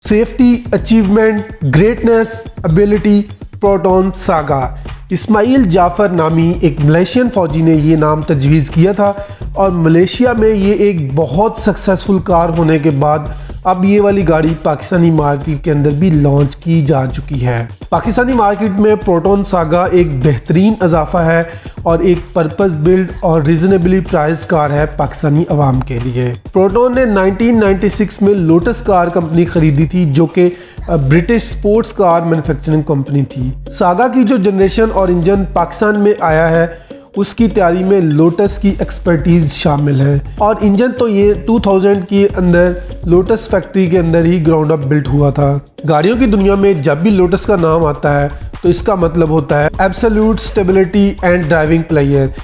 Safety, achievement, greatness, ability, Proton Saga. Ismail Jafar नामी एक Malaysian फ़ौजी ने ये नाम तजवीज़ किया था और मलेशिया में ये एक बहुत सक्सेसफुल कार होने के बाद अब ये वाली गाड़ी पाकिस्तानी मार्केट के अंदर भी लॉन्च की जा चुकी है। पाकिस्तानी मार्केट में प्रोटॉन सागा एक बेहतरीन इजाफा है और एक पर्पस बिल्ड और रीजनेबली प्राइस्ड कार है पाकिस्तानी अवाम के लिए। प्रोटॉन ने 1996 में लोटस कार कंपनी खरीदी थी जो कि British sports car manufacturing company थी। सागा की जो जनरेशन और इंजन पाकिस्तान में आया है उसकी तैयारी में लोटस की एक्सपर्टीज़ शामिल है और इंजन तो ये 2000 के अंदर लोटस फैक्ट्री के अंदर ही ग्राउंड अप बिल्ट हुआ था। गाड़ियों की दुनिया में जब भी लोटस का नाम आता है तो इसका मतलब होता है absolute stability and driving player.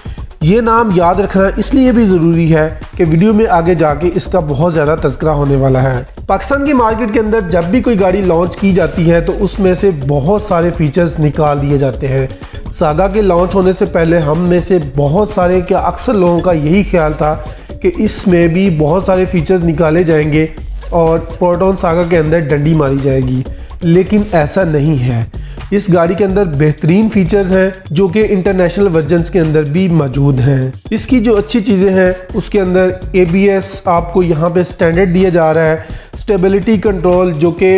ये नाम याद रखना इसलिए भी ज़रूरी है कि वीडियो में आगे जाके इसका बहुत ज़्यादा तज़किरा होने वाला है। पाकिस्तान की मार्केट के अंदर जब भी कोई गाड़ी लॉन्च की जाती है तो उसमें से बहुत सारे फीचर्स निकाल दिए जाते हैं। सागा के लॉन्च होने से पहले हम में से बहुत सारे, क्या अक्सर लोगों का यही ख्याल था कि इसमें भी बहुत सारे फीचर्स निकाले जाएंगे और प्रोटॉन सागा के अंदर डंडी मारी जाएगी, लेकिन ऐसा नहीं है। इस गाड़ी के अंदर बेहतरीन फीचर्स हैं जो कि इंटरनेशनल वर्जन्स के अंदर भी मौजूद हैं। इसकी जो अच्छी चीज़ें हैं उसके अंदर ABS आपको यहाँ पे स्टैंडर्ड दिया जा रहा है, स्टेबिलिटी कंट्रोल जो कि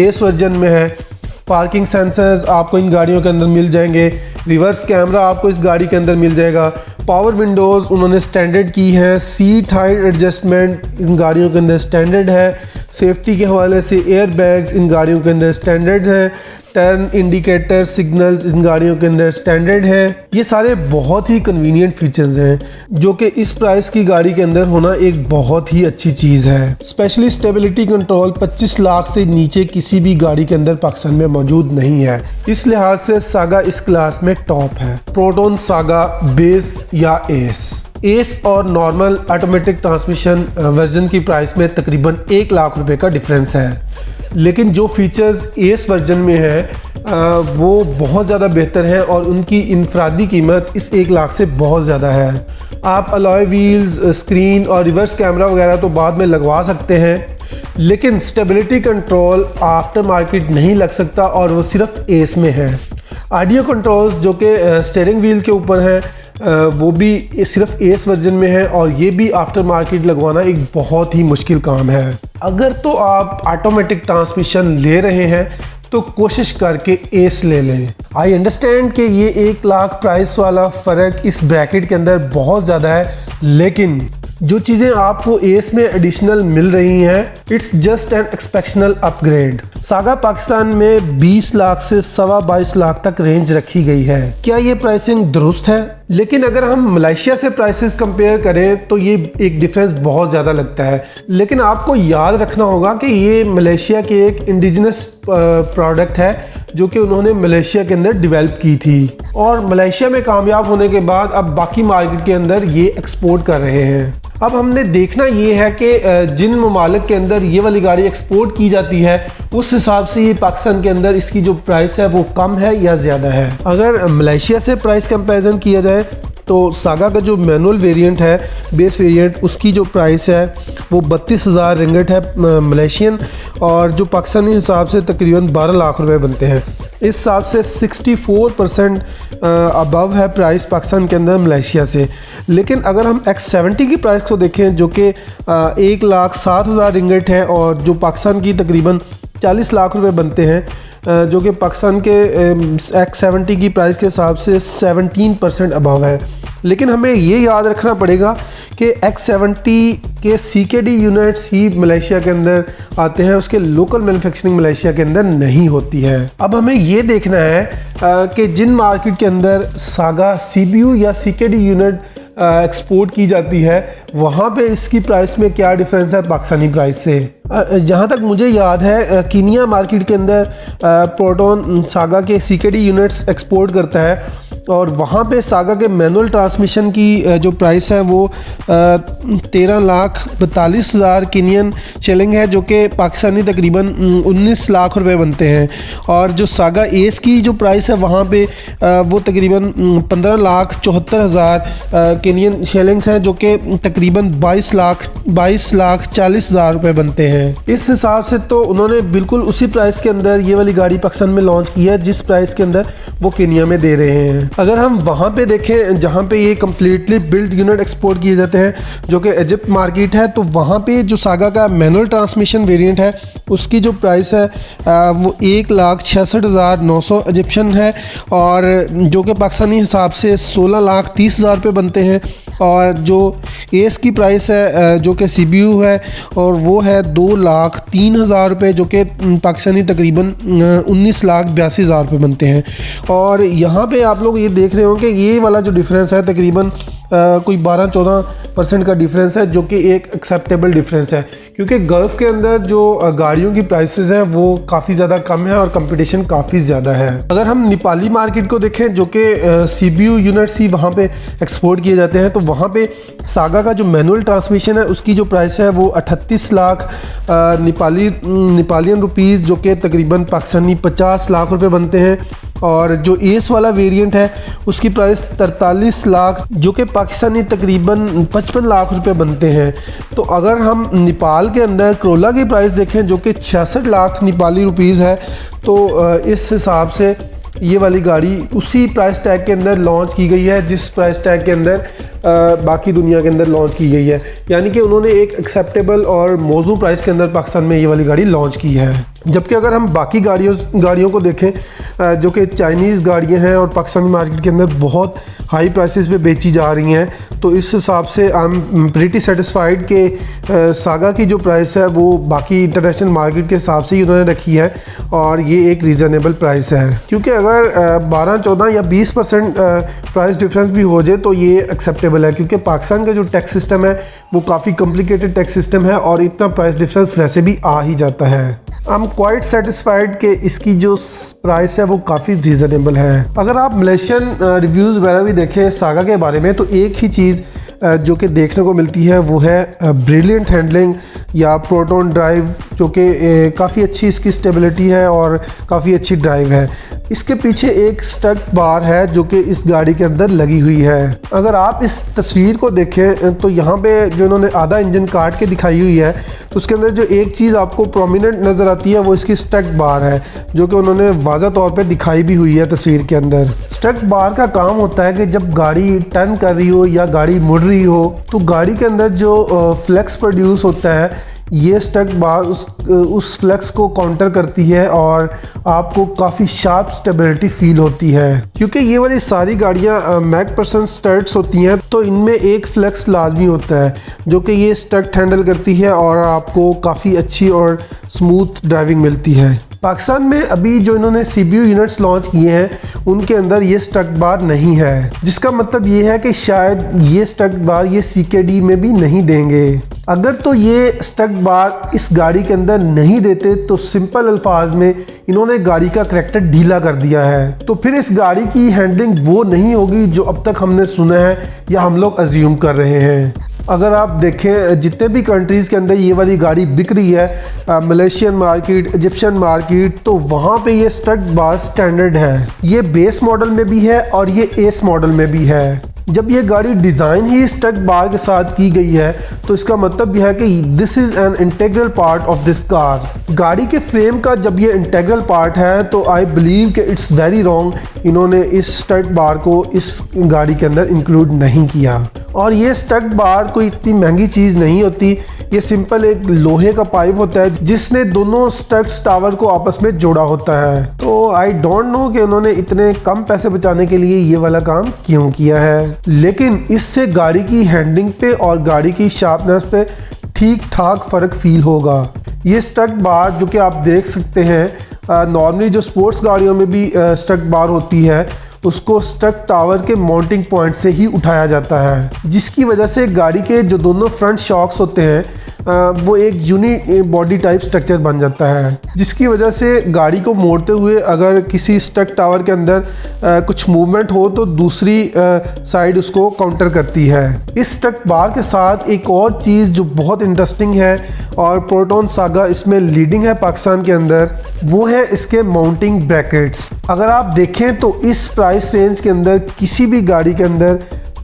एस वर्जन में है, पार्किंग सेंसर्स आपको इन गाड़ियों के अंदर मिल जाएंगे, रिवर्स कैमरा आपको इस गाड़ी के अंदर मिल जाएगा, पावर विंडोज़ उन्होंने स्टैंडर्ड की है, सीट हाइट एडजस्टमेंट इन गाड़ियों के अंदर स्टैंडर्ड है, सेफ्टी के हवाले से एयर बैग्स इन गाड़ियों के अंदर स्टैंडर्ड है, टर्न इंडिकेटर सिग्नल्स इन गाड़ियों के अंदर स्टैंडर्ड है। ये सारे बहुत ही कन्वीनियंट फीचर्स हैं जो कि इस प्राइस की गाड़ी के अंदर होना एक बहुत ही अच्छी चीज़ है। स्पेशली स्टेबिलिटी कंट्रोल 25 लाख से नीचे किसी भी गाड़ी के अंदर पाकिस्तान में मौजूद नहीं है। इस लिहाज से सागा इस क्लास में टॉप है। प्रोटॉन सागा बेस या एस और नॉर्मल ऑटोमेटिक ट्रांसमिशन वर्जन की प्राइस में तकरीबन 1 लाख रुपए का डिफरेंस है, लेकिन जो फीचर्स एस वर्जन में है वो बहुत ज़्यादा बेहतर हैं और उनकी इनफरादी कीमत इस 1 लाख से बहुत ज़्यादा है। आप अलॉय व्हील्स, स्क्रीन और रिवर्स कैमरा वगैरह तो बाद में लगवा सकते हैं, लेकिन स्टेबिलिटी कंट्रोल आफ्टर मार्केट नहीं लग सकता और वो सिर्फ एस में है। ऑडियो कंट्रोल्स जो कि स्टीयरिंग व्हील के ऊपर हैं वो भी सिर्फ एस वर्जन में है और ये भी आफ्टर मार्केट लगवाना एक बहुत ही मुश्किल काम है। अगर तो आप ऑटोमेटिक ट्रांसमिशन ले रहे हैं तो कोशिश करके एस ले लें। आई अंडरस्टैंड कि ये 1 लाख प्राइस वाला फ़र्क इस ब्रैकेट के अंदर बहुत ज़्यादा है, लेकिन जो चीज़ें आपको एस में एडिशनल मिल रही हैं it's just an एक्सपेक्शनल upgrade. Saga Pakistan में 20 लाख से 22.25 लाख तक रेंज रखी गई है। क्या ये प्राइसिंग दुरुस्त है? लेकिन अगर हम मलेशिया से प्राइसेस कंपेयर करें तो ये एक डिफरेंस बहुत ज़्यादा लगता है, लेकिन आपको याद रखना होगा कि ये मलेशिया के एक इंडिजिनस प्रोडक्ट है जो कि उन्होंने मलेशिया के अंदर डेवलप की थी और मलेशिया में कामयाब होने के बाद अब बाकी मार्केट के अंदर ये एक्सपोर्ट कर रहे हैं। अब हमने देखना ये है कि जिन ममालिक के अंदर ये वाली गाड़ी एक्सपोर्ट की जाती है उस हिसाब से ये पाकिस्तान के अंदर इसकी जो प्राइस है वो कम है या ज़्यादा है। अगर मलेशिया से प्राइस कंपैरिजन किया जाए तो सागा का जो मैनुअल वेरिएंट है, बेस वेरिएंट, उसकी जो प्राइस है वो 32,000 रिंगट है मलेशियन और जो पाकिस्तानी हिसाब से तकरीबन 12 लाख रुपए बनते हैं। इस हिसाब से 64% अबव है प्राइस पाकिस्तान के अंदर मलेशिया से। लेकिन अगर हम X70 की प्राइस को देखें जो कि 1,07,000 रिंगट है और जो पाकिस्तान की तकरीबन 40 लाख रुपए बनते हैं, जो कि पाकिस्तान के X70 की प्राइस के हिसाब से 17% अबव है। लेकिन हमें ये याद रखना पड़ेगा कि X70 के CKD यूनिट्स ही मलेशिया के अंदर आते हैं, उसके लोकल मैन्युफैक्चरिंग मलेशिया के अंदर नहीं होती है। अब हमें ये देखना है कि जिन मार्केट के अंदर सागा CPU या CKD यूनिट एक्सपोर्ट की जाती है वहाँ पे इसकी प्राइस में क्या डिफरेंस है पाकिस्तानी प्राइस से। जहाँ तक मुझे याद है कीनिया मार्केट के अंदर प्रोटॉन सागा के CKD यूनिट्स एक्सपोर्ट करता है और वहाँ पे सागा के मैनुअल ट्रांसमिशन की जो प्राइस है वो 13,42,000 केनियन शिलिंग है, जो कि पाकिस्तानी तकरीबन 19 लाख रुपए बनते हैं। और जो सागा एस की जो प्राइस है वहाँ पे वो तकरीबन 15,74,000 केनियन शिलिंग्स हैं, जो कि तकरीबन 22,40,000 रुपए बनते हैं। इस हिसाब से तो उन्होंने बिल्कुल उसी प्राइस के अंदर ये वाली गाड़ी पाकिस्तान में लॉन्च की है जिस प्राइस के अंदर वो केनिया में दे रहे हैं। अगर हम वहाँ पे देखें जहाँ पे ये कम्प्लीटली बिल्ड यूनिट एक्सपोर्ट किए जाते हैं, जो कि इजिप्ट मार्केट है, तो वहाँ पे जो सागा का मैनुअल ट्रांसमिशन वेरिएंट है उसकी जो प्राइस है वो 1,66,900 इजिप्शियन है, और जो कि पाकिस्तानी हिसाब से 16,30,000 रुपये बनते हैं। और जो एस की प्राइस है जो कि CBU है और वो है 2,03,000 रुपये, जो कि पाकिस्तानी तकरीबन 19,82,000 रुपये बनते हैं। और यहाँ पे आप लोग ये देख रहे हो कि ये वाला जो डिफरेंस है तकरीबन कोई 12-14% का डिफरेंस है, जो कि एक एक्सेप्टेबल डिफरेंस है, क्योंकि गल्फ़ के अंदर जो गाड़ियों की प्राइसेस हैं वो काफ़ी ज़्यादा कम है और कंपटीशन काफ़ी ज़्यादा है। अगर हम नेपाली मार्केट को देखें, जो कि CBU यूनिट्स ही वहाँ पे एक्सपोर्ट किए जाते हैं, तो वहाँ पे सागा का जो मैनुअल ट्रांसमिशन है उसकी जो प्राइस है वो 38 लाख नेपालियन रुपीज़, जो कि तकरीबन पाकिस्तानी 50 लाख रुपए बनते हैं। और जो एस वाला वेरिएंट है उसकी प्राइस 43 लाख, जो कि पाकिस्तानी तकरीबन 55 लाख रुपए बनते हैं। तो अगर हम नेपाल के अंदर क्रोला की प्राइस देखें, जो कि 66 लाख नेपाली रुपीज़ है, तो इस हिसाब से ये वाली गाड़ी उसी प्राइस टैग के अंदर लॉन्च की गई है जिस प्राइस टैग के अंदर बाकी दुनिया के अंदर लॉन्च की गई है। यानी कि उन्होंने एक एक्सेप्टेबल और मौजू प्राइस के अंदर पाकिस्तान में ये वाली गाड़ी लॉन्च की है। जबकि अगर हम बाकी गाड़ियों को देखें जो कि चाइनीज़ गाड़ियाँ हैं और पाकिस्तानी मार्केट के अंदर बहुत हाई प्राइसेस पे बेची जा रही हैं, तो इस हिसाब से आई एम प्रीटी सेटिस्फाइड कि सागा की जो प्राइस है वो बाकी इंटरनेशनल मार्केट के हिसाब से ही उन्होंने रखी है और ये एक रीज़नेबल प्राइस है। क्योंकि अगर 12-14 या 20% प्राइस डिफरेंस भी हो जाए तो ये एक्सेप्टेबल है, क्योंकि पाकिस्तान का जो टैक्स सिस्टम है वो काफ़ी कॉम्प्लिकेटेड टैक्स सिस्टम है और इतना प्राइस डिफरेंस वैसे भी आ ही जाता है। आई एम क्वाइट सेटिस्फाइड कि इसकी जो प्राइस है वो काफ़ी रीज़नेबल है। अगर आप मलेशियन रिव्यूज़ वगैरह भी देखें सागा के बारे में, तो एक ही चीज़ जो कि देखने को मिलती है वो है ब्रिलियंट हैंडलिंग या प्रोटॉन ड्राइव, जो कि काफ़ी अच्छी इसकी स्टेबिलिटी है और काफ़ी अच्छी ड्राइव है। इसके पीछे एक स्टक बार है जो कि इस गाड़ी के अंदर लगी हुई है। अगर आप इस तस्वीर को देखें तो यहाँ पे जो इन्होंने आधा इंजन काट के दिखाई हुई है, तो उसके अंदर जो एक चीज़ आपको प्रोमिनेंट नज़र आती है वो इसकी स्टक बार है, जो कि उन्होंने वाज़ा तौर पे दिखाई भी हुई है तस्वीर के अंदर। स्टक बार का काम होता है कि जब गाड़ी टर्न कर रही हो या गाड़ी मुड़ रही हो, तो गाड़ी के अंदर जो फ्लेक्स प्रोड्यूस होता है, ये स्टक बार उस फ्लेक्स को काउंटर करती है और आपको काफ़ी शार्प स्टेबिलिटी फील होती है। क्योंकि ये वाली सारी गाड़ियाँ मैकफर्सन स्टड्स होती हैं, तो इनमें एक फ्लेक्स लाजमी होता है जो कि ये स्टक हैंडल करती है और आपको काफ़ी अच्छी और स्मूथ ड्राइविंग मिलती है। पाकिस्तान में अभी जो इन्होंने CBU यूनिट्स लॉन्च किए हैं उनके अंदर ये स्टक बार नहीं है, जिसका मतलब ये है कि शायद ये स्टक बार ये CKD में भी नहीं देंगे। अगर तो ये स्टक बार इस गाड़ी के अंदर नहीं देते तो सिंपल अल्फाज में इन्होंने गाड़ी का करैक्टर ढीला कर दिया है, तो फिर इस गाड़ी की हैंडलिंग वो नहीं होगी जो अब तक हमने सुना है या हम लोग अज्यूम कर रहे हैं। अगर आप देखें जितने भी कंट्रीज़ के अंदर ये वाली गाड़ी बिक रही है, मलेशियन मार्केट, इजिप्शियन मार्केट, तो वहाँ पे ये स्टक बार स्टैंडर्ड है। ये बेस मॉडल में भी है और ये एस मॉडल में भी है। जब ये गाड़ी डिज़ाइन ही स्टक बार के साथ की गई है तो इसका मतलब यह है कि this is an integral part of this car. गाड़ी के फ्रेम का जब ये इंटेग्रल पार्ट है तो आई बिलीव कि इट्स वेरी रॉन्ग इन्होंने इस स्टक बार को इस गाड़ी के अंदर इंक्लूड नहीं किया। और ये स्टक बार कोई इतनी महंगी चीज़ नहीं होती, ये सिंपल एक लोहे का पाइप होता है जिसने दोनों स्टक्स टावर को आपस में जोड़ा होता है। तो आई डोंट नो कि उन्होंने इतने कम पैसे बचाने के लिए ये वाला काम क्यों किया है, लेकिन इससे गाड़ी की हैंडलिंग पे और गाड़ी की शार्पनेस पे ठीक ठाक फ़र्क फील होगा। ये स्टक बार जो कि आप देख सकते हैं, नॉर्मली जो स्पोर्ट्स गाड़ियों में भी स्टक बार होती है उसको स्टक टावर के माउंटिंग पॉइंट से ही उठाया जाता है, जिसकी वजह से गाड़ी के जो दोनों फ्रंट शॉक्स होते हैं वो एक यूनिक बॉडी टाइप स्ट्रक्चर बन जाता है, जिसकी वजह से गाड़ी को मोड़ते हुए अगर किसी स्टक टावर के अंदर कुछ मूवमेंट हो तो दूसरी साइड उसको काउंटर करती है। इस स्टक बार के साथ एक और चीज़ जो बहुत इंटरेस्टिंग है और प्रोटॉन सागा इसमें लीडिंग है पाकिस्तान के अंदर, वो है इसके माउंटिंग ब्रैकेट्स। अगर आप देखें तो इस प्राइस रेंज के अंदर किसी भी गाड़ी के अंदर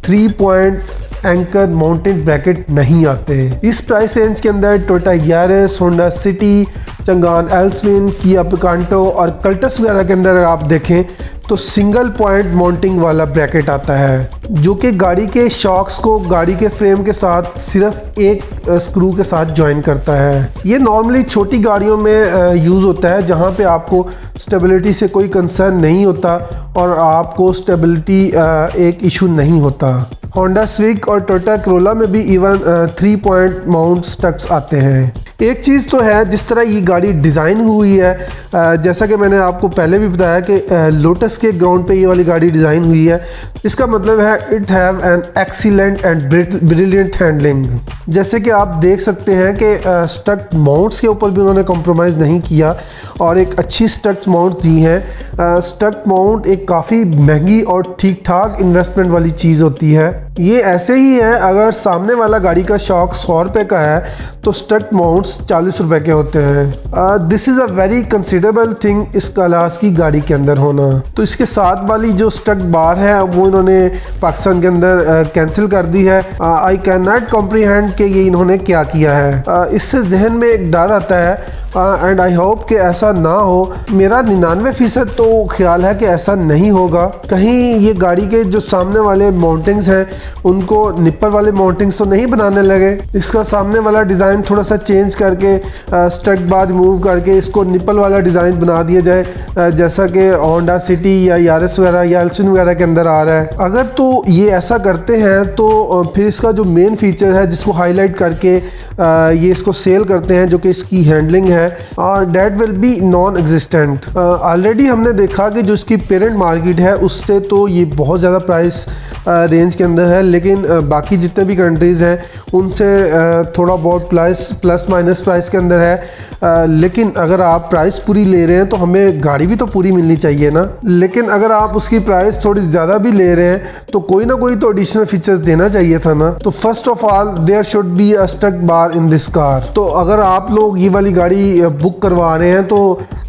3 पॉइंट एंकर माउंटेड ब्रैकेट नहीं आते। इस प्राइस रेंज के अंदर Toyota Yaris, Honda city, Changan एल्सविन, Kia Picanto और कल्टस वगैरह के अंदर आप देखें तो सिंगल पॉइंट माउंटिंग वाला ब्रैकेट आता है, जो कि गाड़ी के शॉक्स को गाड़ी के फ्रेम के साथ सिर्फ एक स्क्रू के साथ ज्वाइन करता है। ये नॉर्मली छोटी गाड़ियों में यूज़ होता है जहां पे आपको स्टेबिलिटी से कोई कंसर्न नहीं होता और आपको स्टेबिलिटी एक इशू नहीं होता। होंडा स्विक और टोयोटा करोला में भी इवन 3 पॉइंट माउंट स्टक्स आते हैं। एक चीज़ तो है, जिस तरह ये गाड़ी डिज़ाइन हुई है, जैसा कि मैंने आपको पहले भी बताया कि लोटस के ग्राउंड पे ये वाली गाड़ी डिज़ाइन हुई है, इसका मतलब है it have an excellent and brilliant handling. जैसे कि आप देख सकते हैं कि स्टक माउंट्स के ऊपर भी उन्होंने कॉम्प्रोमाइज़ नहीं किया और एक अच्छी स्टक माउंट दी है। स्टक माउंट एक काफ़ी महंगी और ठीक ठाक इन्वेस्टमेंट वाली चीज़ होती है। ये ऐसे ही है, अगर सामने वाला गाड़ी का शॉक 100 रुपये का है तो स्टक माउंट्स 40 रुपये के होते हैं। This is a very considerable thing इस क्लास की गाड़ी के अंदर होना। तो इसके साथ वाली जो स्टक बार है वो इन्होंने पाकिस्तान के अंदर कैंसिल कर दी है। आई कैन नॉट कॉम्प्रीहेंड कि ये इन्होंने क्या किया है। इससे जहन में एक डर आता है एंड आई होप कि ऐसा ना हो। मेरा 99% तो ख्याल है कि ऐसा नहीं होगा। कहीं ये गाड़ी के जो सामने वाले माउंटिंग्स हैं उनको निप्पल वाले माउंटिंग्स तो नहीं बनाने लगे। इसका सामने वाला डिज़ाइन थोड़ा सा चेंज करके स्टक बार रिमूव करके इसको निप्पल वाला डिज़ाइन बना दिया जाए, जैसा कि होंडा सिटी या यारिस वगैरह या एल्सविन वगैरह के अंदर आ रहा है। अगर तो ये ऐसा करते हैं तो फिर इसका जो मेन फीचर है जिसको हाईलाइट करके ये इसको सेल करते हैं, जो कि इसकी हैंडलिंग है, और debt will be non existent. Already हमने देखा कि जो इसकी पेरेंट मार्केट है उससे तो ये बहुत ज़्यादा प्राइस रेंज के अंदर है, लेकिन बाकी जितने भी कंट्रीज़ हैं उनसे थोड़ा बहुत प्लस माइनस प्राइस के अंदर है। लेकिन अगर आप प्राइस पूरी ले रहे हैं तो हमें गाड़ी भी तो पूरी मिलनी चाहिए ना। लेकिन अगर आप उसकी प्राइस थोड़ी ज़्यादा भी ले रहे हैं तो कोई ना कोई तो एडिशनल फीचर्स देना चाहिए था ना। तो first of all there should be a stuck bar in this car. तो अगर आप लोग ये वाली गाड़ी बुक करवा रहे हैं तो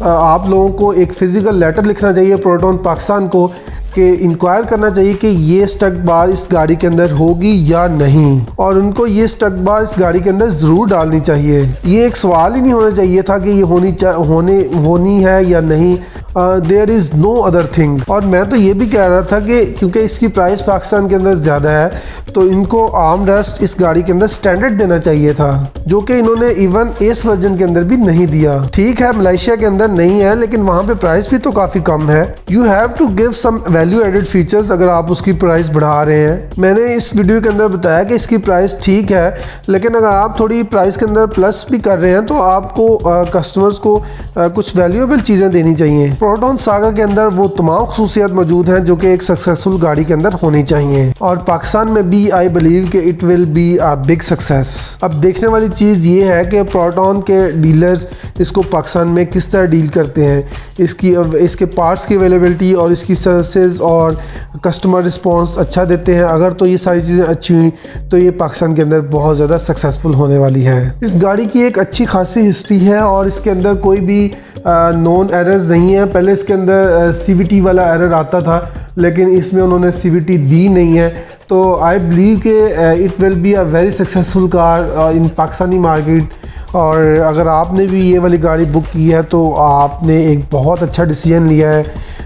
आप लोगों को एक फ़िज़िकल लेटर लिखना चाहिए प्रोटॉन पाकिस्तान को कि इंक्वायर करना चाहिए कि ये स्टक बार इस गाड़ी के अंदर होगी या नहीं, और उनको ये स्टक बार इस गाड़ी के अंदर ज़रूर डालनी चाहिए। ये एक सवाल ही नहीं होना चाहिए था कि ये होनी है या नहीं। There is no other thing. और मैं तो ये भी कह रहा था कि क्योंकि इसकी प्राइस पाकिस्तान के अंदर ज़्यादा है तो इनको आर्म रेस्ट इस गाड़ी के अंदर स्टैंडर्ड देना चाहिए था, जो कि इन्होंने इवन एस वर्जन के अंदर भी नहीं दिया। ठीक है, मलेशिया के अंदर नहीं है लेकिन वहाँ पे प्राइस भी तो काफ़ी कम है। You have to give some value added features अगर आप उसकी प्राइस बढ़ा रहे हैं। मैंने इस वीडियो के अंदर बताया कि इसकी प्राइस ठीक है, लेकिन अगर आप थोड़ी प्राइस के अंदर प्लस भी कर रहे हैं तो आपको कस्टमर्स को कुछ वैल्यूएबल चीज़ें देनी चाहिए। प्रोटॉन सागा के अंदर वो तमाम खसूसियात मौजूद हैं जो कि एक सक्सेसफुल गाड़ी के अंदर होनी चाहिए, और पाकिस्तान में भी आई बिलीव कि it will be a big success. अब देखने वाली चीज़ ये है कि प्रोटॉन के डीलर्स इसको पाकिस्तान में किस तरह डील करते हैं, इसके पार्ट्स की अवेलेबिलिटी और इसकी सर्विसेज और कस्टमर रिस्पॉन्स अच्छा देते हैं। अगर तो ये सारी चीज़ें अच्छी हुई तो ये पाकिस्तान के अंदर बहुत ज़्यादा सक्सेसफुल होने वाली है। इस गाड़ी की एक अच्छी खासी हिस्ट्री है और इसके अंदर कोई भी नॉन एरर्स नहीं है। पहले इसके अंदर CVT वाला एरर आता था लेकिन इसमें उन्होंने CVT दी नहीं है। तो आई बिलीव कि it will be a very successful car in Pakistani market. और अगर आपने भी ये वाली गाड़ी बुक की है तो आपने एक बहुत अच्छा डिसीजन लिया है।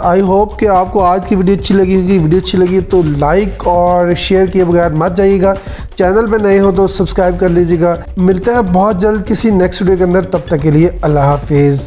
आई होप कि आपको आज की वीडियो अच्छी लगी होगी। वीडियो अच्छी लगी तो लाइक और शेयर किए बगैर मत जाइएगा। चैनल पे नए हो तो सब्सक्राइब कर लीजिएगा। मिलते हैं बहुत जल्द किसी नेक्स्ट वीडियो के अंदर, तब तक के लिए अल्लाह हाफिज़।